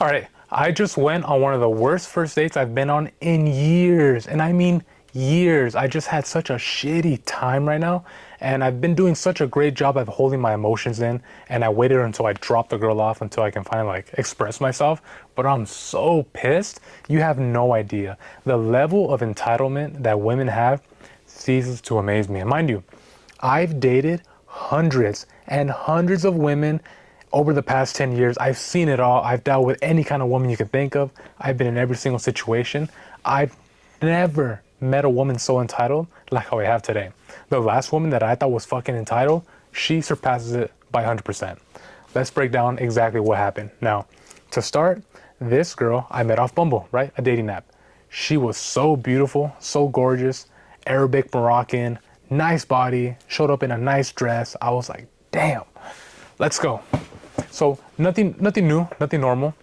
All right, I just went on one of the worst first dates I've been on in years. And I mean years. I just had such a shitty time right now. And I've been doing such a great job of holding my emotions in. And I waited until I dropped the girl off until I can finally like express myself. But I'm so pissed. You have no idea. The level of entitlement that women have ceases to amaze me. And mind you, I've dated hundreds and hundreds of women over the past 10 years. I've seen it all. I've dealt with any kind of woman you can think of. I've been in every single situation. I've never met a woman so entitled like how I have today. The last woman that I thought was fucking entitled, she surpasses it by 100%. Let's break down exactly what happened. Now, to start, this girl I met off Bumble, right? A dating app. She was so beautiful, so gorgeous, Arabic Moroccan, nice body, showed up in a nice dress. I was like, damn, let's go. So nothing new, nothing normal.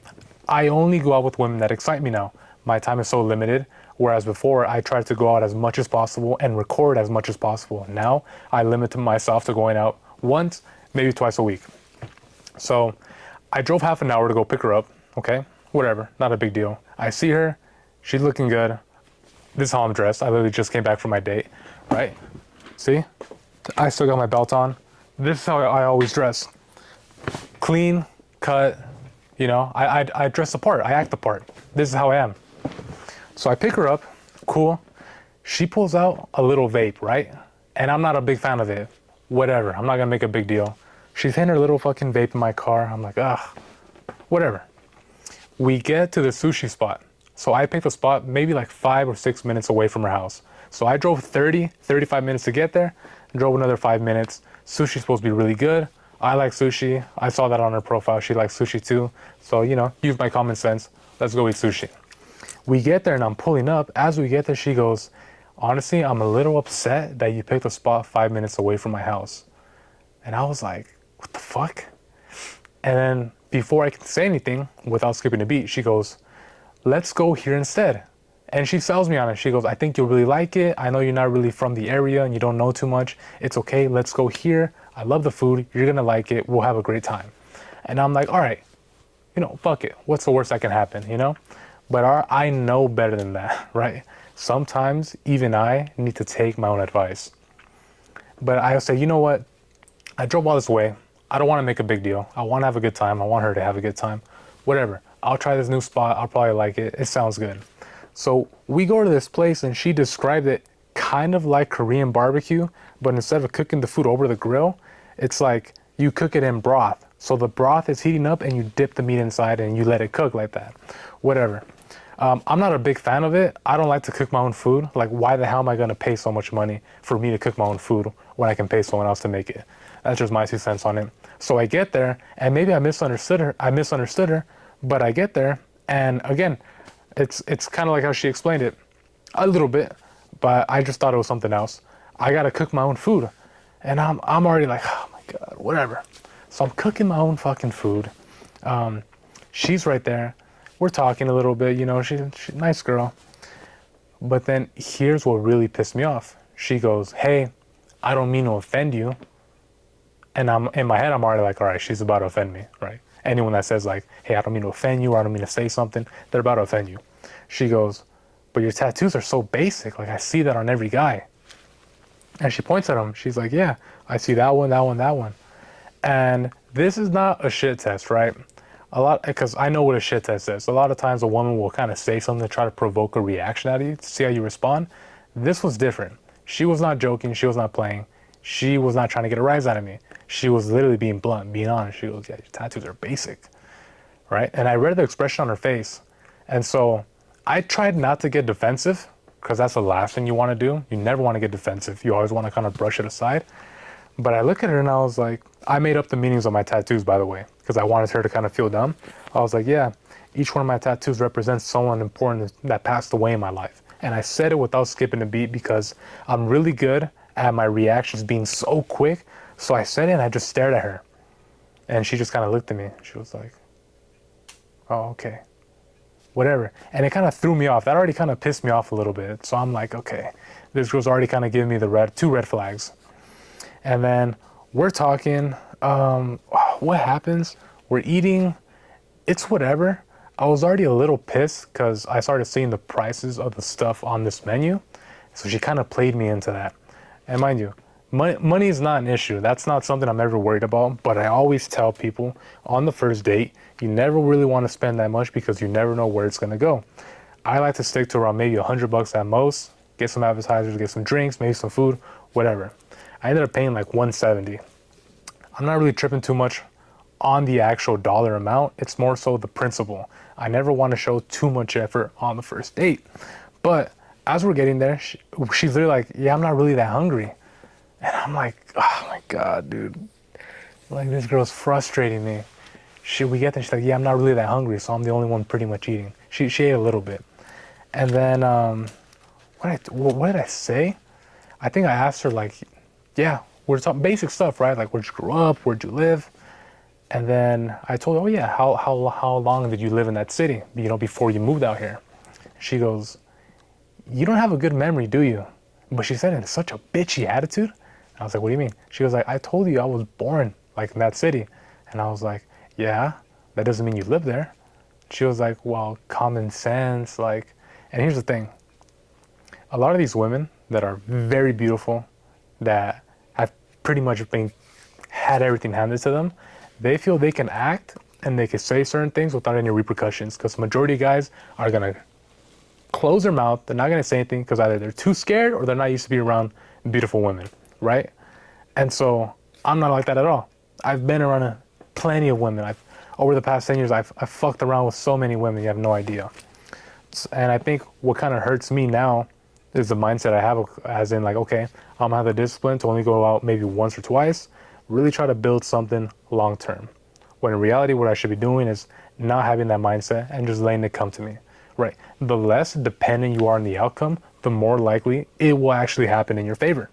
I only go out with women that excite me now. My time is so limited, whereas before I tried to go out as much as possible and record as much as possible. Now I limit myself to going out once, maybe twice a week. So I drove half an hour to go pick her up. Okay, whatever, not a big deal. I see her, she's looking good. This is how I'm dressed. I literally just came back from my date, right? See, I still got my belt on. This is how I always dress. Clean, cut, you know, I dress the part, I act the part. This is how I am. So I pick her up, cool. She pulls out a little vape, right? And I'm not a big fan of it. Whatever, I'm not gonna make a big deal. She's hitting her little fucking vape in my car. I'm like, ugh, whatever. We get to the sushi spot. So I picked a spot maybe like 5 or 6 minutes away from her house. So I drove 35 minutes to get there, drove another 5 minutes. Sushi's supposed to be really good. I like sushi. I saw that on her profile. She likes sushi too. So, you know, use my common sense. Let's go eat sushi. We get there and I'm pulling up. As we get there, she goes, honestly, I'm a little upset that you picked a spot 5 minutes away from my house. And I was like, what the fuck? And then before I can say anything, without skipping a beat, she goes, let's go here instead. And she sells me on it. She goes, I think you'll really like it. I know you're not really from the area and you don't know too much. It's okay. Let's go here. I love the food. You're going to like it. We'll have a great time. And I'm like, all right, you know, fuck it. What's the worst that can happen, you know? But I know better than that, right? Sometimes even I need to take my own advice. But I say, you know what? I drove all this way. I don't want to make a big deal. I want to have a good time. I want her to have a good time. Whatever. I'll try this new spot. I'll probably like it. It sounds good. So we go to this place and she described it kind of like Korean barbecue, but instead of cooking the food over the grill, it's like you cook it in broth. So the broth is heating up and you dip the meat inside and you let it cook like that. Whatever. I'm not a big fan of it. I don't like to cook my own food. Like, why the hell am I going to pay so much money for me to cook my own food when I can pay someone else to make it? That's just my 2 cents on it. So I get there and maybe I misunderstood her, but I get there and again, it's kind of like how she explained it a little bit, but I just thought it was something else. I got to cook my own food and I'm already like, oh my God, whatever. So I'm cooking my own fucking food. She's right there. We're talking a little bit, you know, she's a nice girl. But then here's what really pissed me off. She goes, hey, I don't mean to offend you. And in my head, I'm already like, all right, she's about to offend me, right? Anyone that says like, hey, I don't mean to offend you or I don't mean to say something, they're about to offend you. She goes, but your tattoos are so basic. Like I see that on every guy. And she points at them. She's like, yeah, I see that one, that one, that one. And this is not a shit test, right? Because I know what a shit test is. A lot of times a woman will kind of say something to try to provoke a reaction out of you to see how you respond. This was different. She was not joking. She was not playing. She was not trying to get a rise out of me. She was literally being blunt, being honest. She goes, yeah, your tattoos are basic, right? And I read the expression on her face. And so I tried not to get defensive because that's the last thing you want to do. You never want to get defensive. You always want to kind of brush it aside. But I look at her and I was like, I made up the meanings of my tattoos, by the way, because I wanted her to kind of feel dumb. I was like, yeah, each one of my tattoos represents someone important that passed away in my life. And I said it without skipping a beat because I'm really good at my reactions being so quick. So I said it and I just stared at her. And she just kind of looked at me. She was like, oh, okay, whatever. And it kind of threw me off. That already kind of pissed me off a little bit. So I'm like, okay, this girl's already kind of giving me the two red flags. And then we're talking, what happens? We're eating, it's whatever. I was already a little pissed because I started seeing the prices of the stuff on this menu. So she kind of played me into that. And mind you, money is not an issue. That's not something I'm ever worried about. But I always tell people on the first date, you never really want to spend that much because you never know where it's going to go. I like to stick to around maybe $100 at most, get some appetizers, get some drinks, maybe some food, whatever. I ended up paying like 170. I'm not really tripping too much on the actual dollar amount. It's more so the principle. I never want to show too much effort on the first date. But as we're getting there, she's literally like, yeah, I'm not really that hungry. And I'm like, oh my God, dude. Like, this girl's frustrating me. We get there, she's like, yeah, I'm not really that hungry, so I'm the only one pretty much eating. She ate a little bit. And then, what did I say? I think I asked her, like, yeah, we're talking basic stuff, right? Like, where'd you grow up? Where'd you live? And then I told her, oh yeah, how long did you live in that city, before you moved out here? She goes, you don't have a good memory, do you? But she said it in such a bitchy attitude. I was like, what do you mean? She was like, I told you I was born like in that city. And I was like, yeah, that doesn't mean you live there. She was like, well, common sense, like, and here's the thing. A lot of these women that are very beautiful, that have pretty much had everything handed to them, they feel they can act and they can say certain things without any repercussions, because the majority of guys are going to close their mouth. They're not going to say anything because either they're too scared or they're not used to be around beautiful women, right? And so I'm not like that at all. I've been around plenty of women. Over the past 10 years, I've fucked around with so many women, you have no idea. And I think what kind of hurts me now is the mindset I have, as in like, okay, I'm gonna have the discipline to only go out maybe once or twice, really try to build something long term. When in reality, what I should be doing is not having that mindset and just letting it come to me, right? The less dependent you are on the outcome, the more likely it will actually happen in your favor.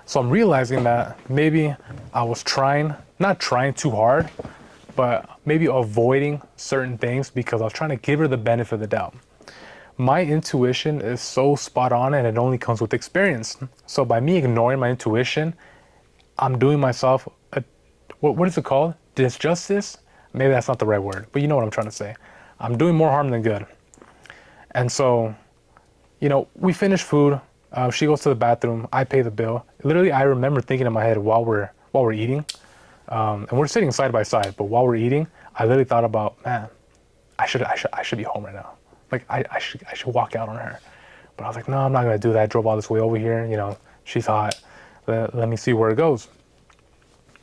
So I'm realizing that maybe I was not trying too hard, but maybe avoiding certain things because I was trying to give her the benefit of the doubt. My intuition is so spot on and it only comes with experience. So by me ignoring my intuition, I'm doing myself what is it called? Disjustice? Maybe that's not the right word, but you know what I'm trying to say. I'm doing more harm than good. And so, we finish food. She goes to the bathroom. I pay the bill. Literally, I remember thinking in my head while we're eating, and we're sitting side by side. But while we're eating, I literally thought about, man, I should be home right now. Like I should walk out on her. But I was like, no, I'm not gonna do that. I drove all this way over here. She's hot. Let me see where it goes.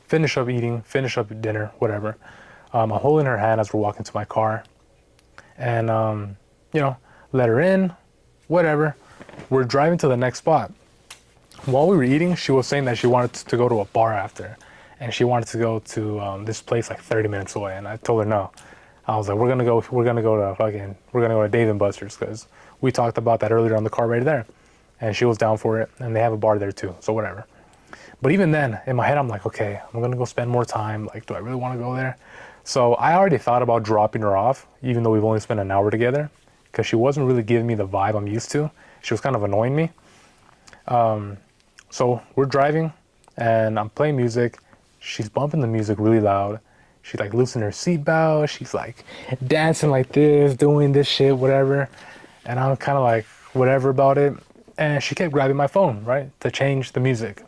Finish up eating. Finish up dinner. Whatever. I'm holding her hand as we're walking to my car, and let her in. Whatever. We're driving to the next spot. While we were eating, she was saying that she wanted to go to a bar after, and she wanted to go to this place like 30 minutes away. And I told her no. I was like, we're gonna go to Dave & Buster's because we talked about that earlier on the car right there, and she was down for it. And they have a bar there too, so whatever. But even then, in my head, I'm like, okay, I'm gonna go spend more time. Like, do I really want to go there? So I already thought about dropping her off, even though we've only spent an hour together, because she wasn't really giving me the vibe I'm used to. She was kind of annoying me. So we're driving, and I'm playing music. She's bumping the music really loud. She's like loosening her seatbelt. She's like dancing like this, doing this shit, whatever. And I'm kind of like whatever about it. And she kept grabbing my phone, right, to change the music.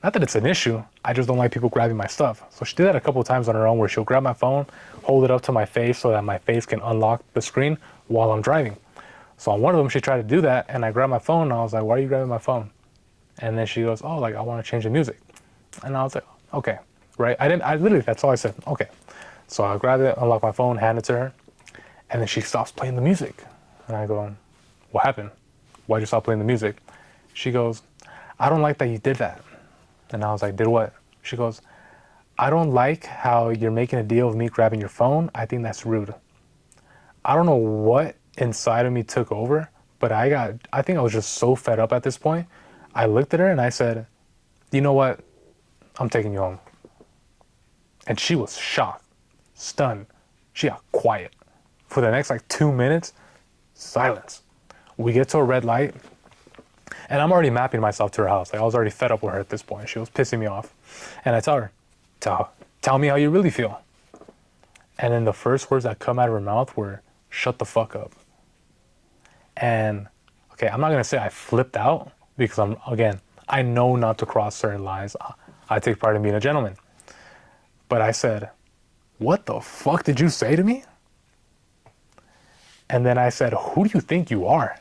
Not that it's an issue. I just don't like people grabbing my stuff. So she did that a couple of times on her own where she'll grab my phone, hold it up to my face so that my face can unlock the screen while I'm driving. So on one of them, she tried to do that, and I grabbed my phone, and I was like, why are you grabbing my phone? And then she goes, oh, like, I want to change the music. And I was like, okay, right? I literally, that's all I said, okay. So I grabbed it, unlocked my phone, handed it to her, and then she stops playing the music. And I go, what happened? Why'd you stop playing the music? She goes, I don't like that you did that. And I was like, did what? She goes, I don't like how you're making a deal of me grabbing your phone. I think that's rude. I don't know what inside of me took over, but I think I was just so fed up at this point. I looked at her and I said, you know what? I'm taking you home. And she was shocked, stunned. She got quiet. For the next 2 minutes, silence. We get to a red light, and I'm already mapping myself to her house. Like, I was already fed up with her at this point. She was pissing me off. And I tell her, tell me how you really feel. And then the first words that come out of her mouth were, "Shut the fuck up." And okay, I'm not gonna say I flipped out because I know not to cross certain lines. I take pride in being a gentleman. But I said, "What the fuck did you say to me?" And then I said, "Who do you think you are?"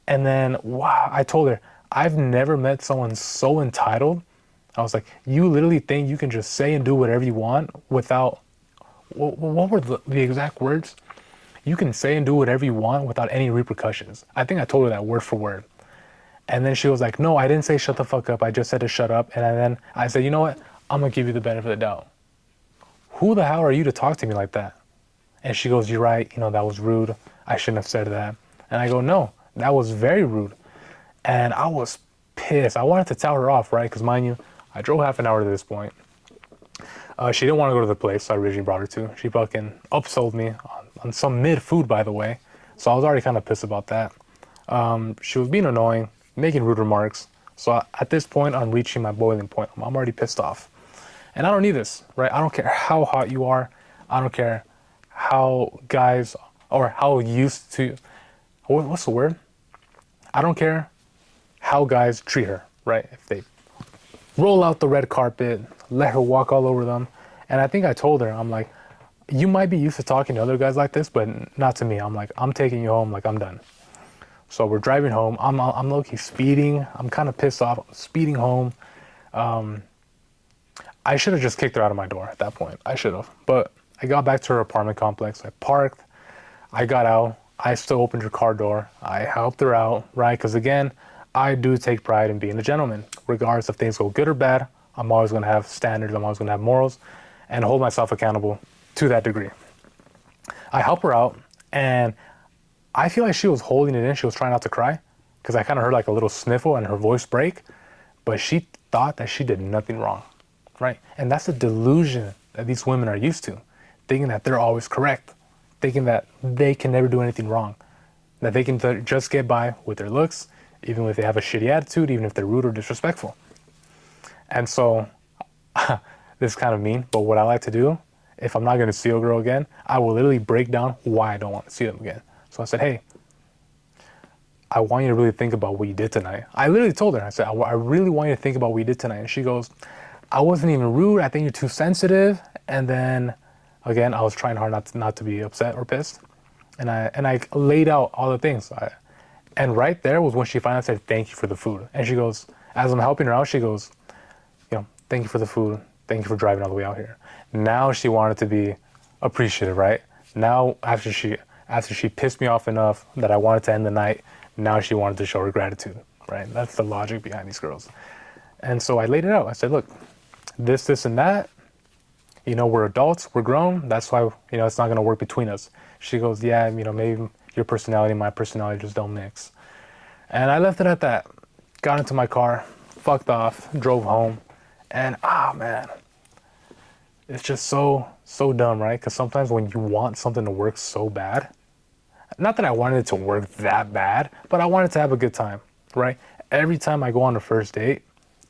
And then, wow, I told her, I've never met someone so entitled. I was like, "You literally think you can just say and do whatever you want without," what were the exact words? "You can say and do whatever you want without any repercussions." I think I told her that word for word. And then she was like, "No, I didn't say shut the fuck up. I just said to shut up." And then I said, "You know what? I'm going to give you the benefit of the doubt. Who the hell are you to talk to me like that?" And she goes, "You're right. That was rude. I shouldn't have said that." And I go, "No, that was very rude." And I was pissed. I wanted to tell her off, right? Because mind you, I drove half an hour to this point. She didn't want to go to the place I originally brought her to. She fucking upsold me on some mid food, by the way. So I was already kind of pissed about that. She was being annoying, making rude remarks. So at this point, I'm reaching my boiling point. I'm already pissed off. And I don't need this, right? I don't care how hot you are. I don't care how guys, or how used to, what's the word? I don't care how guys treat her, right? If they roll out the red carpet, let her walk all over them. And I think I told her, I'm like, "You might be used to talking to other guys like this, but not to me." I'm like, "I'm taking you home, like I'm done." So we're driving home. I'm low-key speeding. I'm kind of pissed off, speeding home. I should have just kicked her out of my door at that point. I should have. But I got back to her apartment complex. I parked. I got out. I still opened her car door. I helped her out, right? Because again, I do take pride in being a gentleman. Regardless if things go good or bad, I'm always going to have standards. I'm always going to have morals and hold myself accountable to that degree. I help her out, and I feel like she was holding it in. She was trying not to cry because I kind of heard like a little sniffle and her voice break, but she thought that she did nothing wrong, right? And that's a delusion that these women are used to, thinking that they're always correct, thinking that they can never do anything wrong, that they can just get by with their looks, even if they have a shitty attitude, even if they're rude or disrespectful. And so, this is kind of mean, but what I like to do, if I'm not going to see a girl again, I will literally break down why I don't want to see them again. So I said, "Hey, I want you to really think about what you did tonight." I literally told her, I said, I really want you to think about what you did tonight. And she goes, "I wasn't even rude. I think you're too sensitive." And then, again, I was trying hard not to be upset or pissed. And I laid out all the things. And right there was when she finally said, "Thank you for the food." And she goes, as I'm helping her out, she goes, "Thank you for the food. Thank you for driving all the way out here." Now she wanted to be appreciative, right? Now, after she pissed me off enough that I wanted to end the night, now she wanted to show her gratitude, right? That's the logic behind these girls. And so I laid it out. I said, "Look, this, and that, we're adults, we're grown. That's why, it's not going to work between us." She goes, "Yeah, maybe your personality and my personality just don't mix." And I left it at that. Got into my car, fucked off, drove home. And, man, it's just so dumb, right? Because sometimes when you want something to work so bad, not that I wanted it to work that bad, but I wanted to have a good time, right? Every time I go on a first date,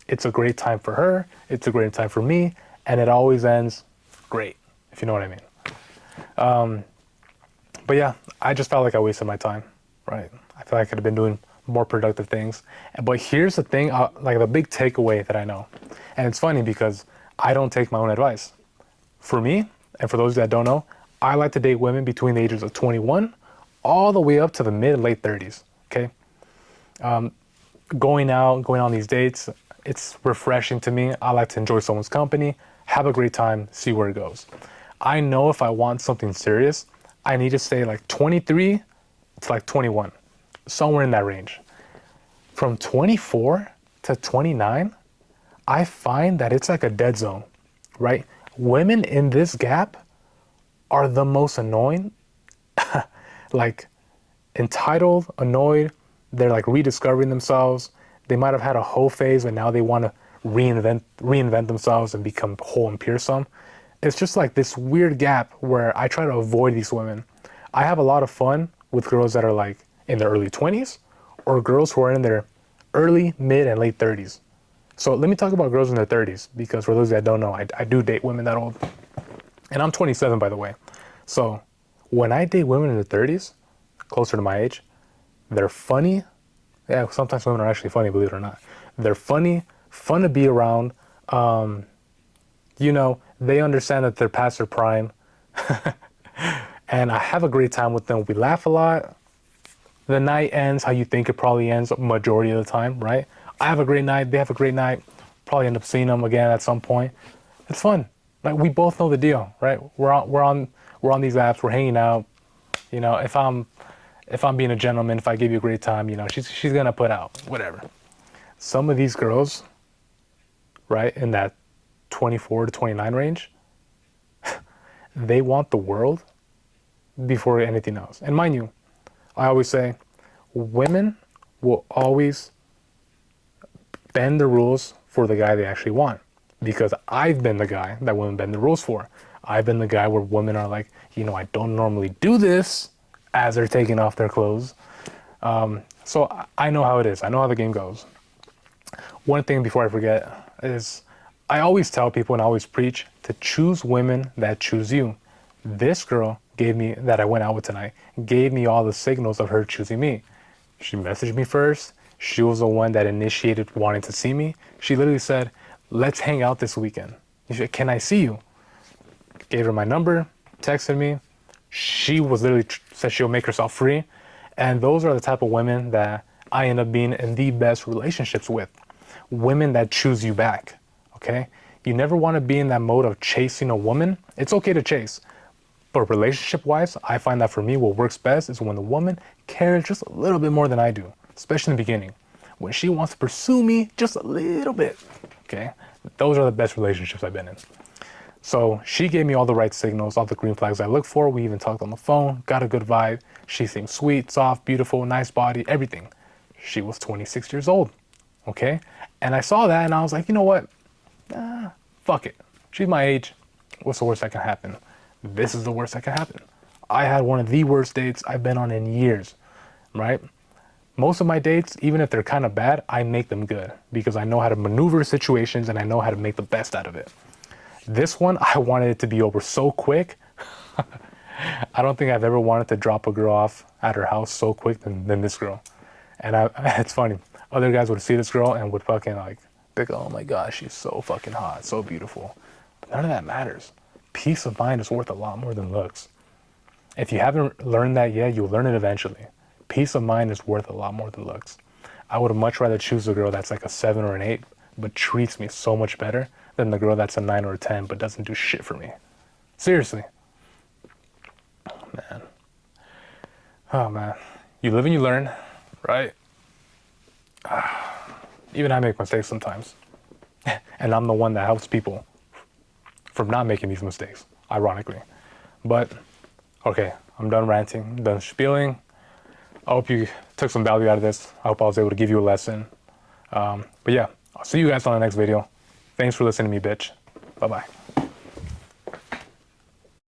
it's a great time for her, it's a great time for me, and it always ends great, if you know what I mean. But yeah, I just felt like I wasted my time, right? I feel like I could have been doing more productive things. But here's the thing, like the big takeaway that I know. And it's funny because I don't take my own advice. For me, and for those that don't know, I like to date women between the ages of 21 all the way up to the mid-late 30s, okay? Going on these dates, it's refreshing to me. I like to enjoy someone's company, have a great time, see where it goes. I know if I want something serious, I need to stay like 23 to like 21, somewhere in that range. From 24 to 29, I find that it's like a dead zone, right? Women in this gap are the most annoying, like entitled, annoyed. They're like rediscovering themselves. They might have had a whole phase, but now they want to reinvent themselves and become whole and fearsome. It's just like this weird gap where I try to avoid these women. I have a lot of fun with girls that are like in their early 20s or girls who are in their early, mid, and late 30s. So let me talk about girls in their 30s, because for those that don't know, I do date women that old. And I'm 27, by the way. So when I date women in their 30s, closer to my age, they're funny. Yeah, sometimes women are actually funny, believe it or not. They're funny, fun to be around. They understand that they're past their prime. And I have a great time with them. We laugh a lot. The night ends how you think it probably ends majority of the time, right? I have a great night. They have a great night. Probably end up seeing them again at some point. It's fun. Like we both know the deal, right? We're on these apps. We're hanging out. If I'm being a gentleman, if I give you a great time, she's gonna put out whatever. Some of these girls, right, in that 24 to 29 range, they want the world before anything else. And mind you, I always say, women will always bend the rules for the guy they actually want. Because I've been the guy that women bend the rules for. I've been the guy where women are like, I don't normally do this as they're taking off their clothes. So I know how it is. I know how the game goes. One thing before I forget is I always tell people and I always preach to choose women that choose you. This girl that I went out with tonight, gave me all the signals of her choosing me. She messaged me first. She was the one that initiated wanting to see me. She literally said, let's hang out this weekend. She said, can I see you? Gave her my number, texted me. She was literally said she'll make herself free. And those are the type of women that I end up being in the best relationships with. Women that choose you back, okay? You never want to be in that mode of chasing a woman. It's okay to chase. But relationship-wise, I find that for me, what works best is when the woman cares just a little bit more than I do, especially in the beginning. When she wants to pursue me just a little bit, okay? Those are the best relationships I've been in. So she gave me all the right signals, all the green flags I look for. We even talked on the phone, got a good vibe. She seemed sweet, soft, beautiful, nice body, everything. She was 26 years old, okay? And I saw that and I was like, you know what? Fuck it. She's my age. What's the worst that can happen? This is the worst that can happen. I had one of the worst dates I've been on in years, right? Most of my dates, even if they're kind of bad, I make them good because I know how to maneuver situations and I know how to make the best out of it. This one, I wanted it to be over so quick. I don't think I've ever wanted to drop a girl off at her house so quick than this girl. And it's funny. Other guys would see this girl and would fucking think, oh my gosh, she's so fucking hot, so beautiful. But none of that matters. Peace of mind is worth a lot more than looks. If you haven't learned that yet, you'll learn it eventually. Peace of mind is worth a lot more than looks. I would much rather choose a girl that's like a 7 or an 8, but treats me so much better than the girl that's a 9 or a 10, but doesn't do shit for me. Seriously. Man. Oh, man. You live and you learn, right? Even I make mistakes sometimes. And I'm the one that helps people from not making these mistakes, ironically. But, okay, I'm done ranting, I'm done spieling. I hope you took some value out of this. I hope I was able to give you a lesson. But yeah, I'll see you guys on the next video. Thanks for listening to me, bitch. Bye-bye.